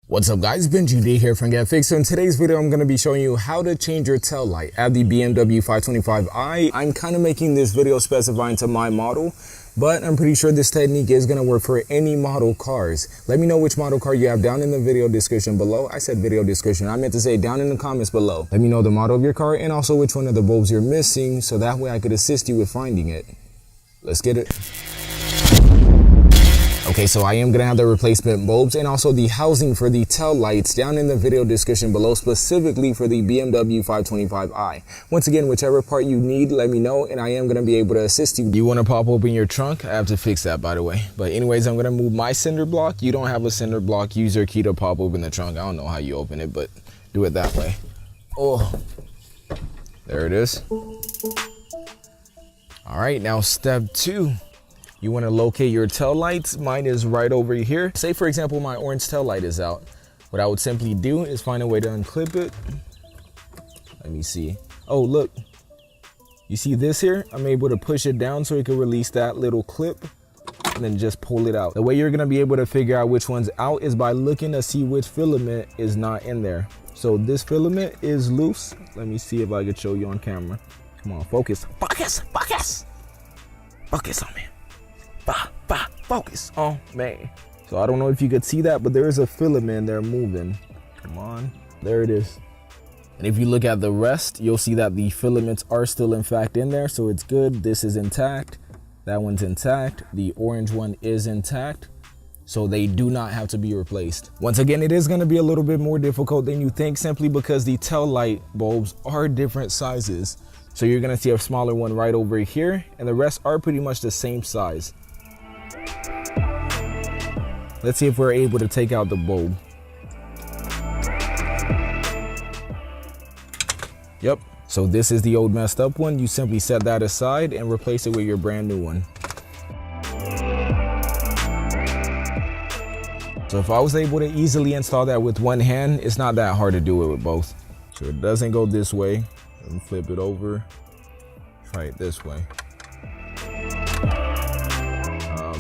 What's up guys, 𝐂𝐪𝐻𝐿 here from 𝐿𝐻𝐿. So in today's video, I'm going to be showing you how to change your tail light at the BMW 525i. I'm kind of making this video specifying to my model, but I'm pretty sure this technique is going to work for any model cars. Let me know which model car you have down in the video description below. I said video description, I meant to say down in the comments below. Let me know the model of your car and also which one of the bulbs you're missing, so that way I could assist you with finding it. Let's get it. Okay, so I am gonna have the replacement bulbs and also the housing for the tail lights down in the video description below, specifically for the BMW 525i. Once again, whichever part you need, let me know and I am gonna be able to assist you. Do you wanna pop open your trunk? I have to fix that, by the way. But anyways, I'm gonna move my cinder block. You don't have a cinder block, use your key to pop open the trunk. I don't know how you open it, but do it that way. Oh, there it is. All right, now step 2. You want to locate your tail lights. Mine is right over here. Say for example, my orange tail light is out. What I would simply do is find a way to unclip it. Let me see. Oh, look. You see this here? I'm able to push it down so it can release that little clip and then just pull it out. The way you're going to be able to figure out which one's out is by looking to see which filament is not in there. So this filament is loose. Let me see if I can show you on camera. Come on, focus. Focus, focus. Focus on me. Focus on me. So I don't know if you could see that, but there is a filament there moving. Come on, there it is. And if you look at the rest, you'll see that the filaments are still in fact in there, so it's good. This is intact, that one's intact, the orange one is intact, so they do not have to be replaced. Once again, it is going to be a little bit more difficult than you think, simply because the tail light bulbs are different sizes. So you're going to see a smaller one right over here, and the rest are pretty much the same size. Let's see if we're able to take out the bulb. Yep, so this is the old messed up one. You simply set that aside and replace it with your brand new one. So if I was able to easily install that with one hand, it's not that hard to do it with both. So it doesn't go this way. Let me flip it over. Try it this way.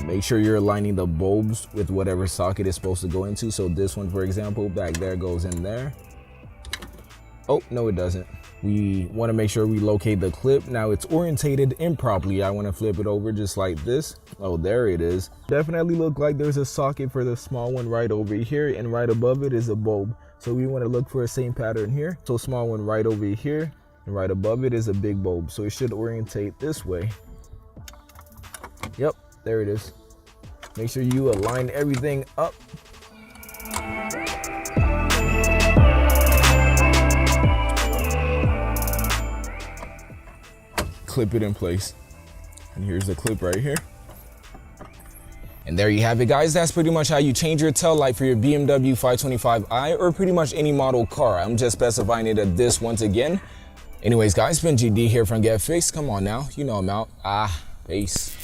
Make sure you're aligning the bulbs with whatever socket it's supposed to go into. So this one, for example, back there goes in there. Oh, no, it doesn't. We want to make sure we locate the clip. Now it's orientated improperly. I want to flip it over just like this. Oh, there it is. Definitely look like there's a socket for the small one right over here, and right above it is a bulb. So we want to look for the same pattern here. So small one right over here, and right above it is a big bulb. So it should orientate this way. Yep. There it is. Make sure you align everything up. Clip it in place. And here's the clip right here. And there you have it, guys. That's pretty much how you change your tail light for your BMW 525i or pretty much any model car. I'm just specifying it at this once again. Anyways, guys, 𝐂𝐪𝐻𝐿 here from 𝐿𝐻𝐿. Come on now. You know I'm out. Peace.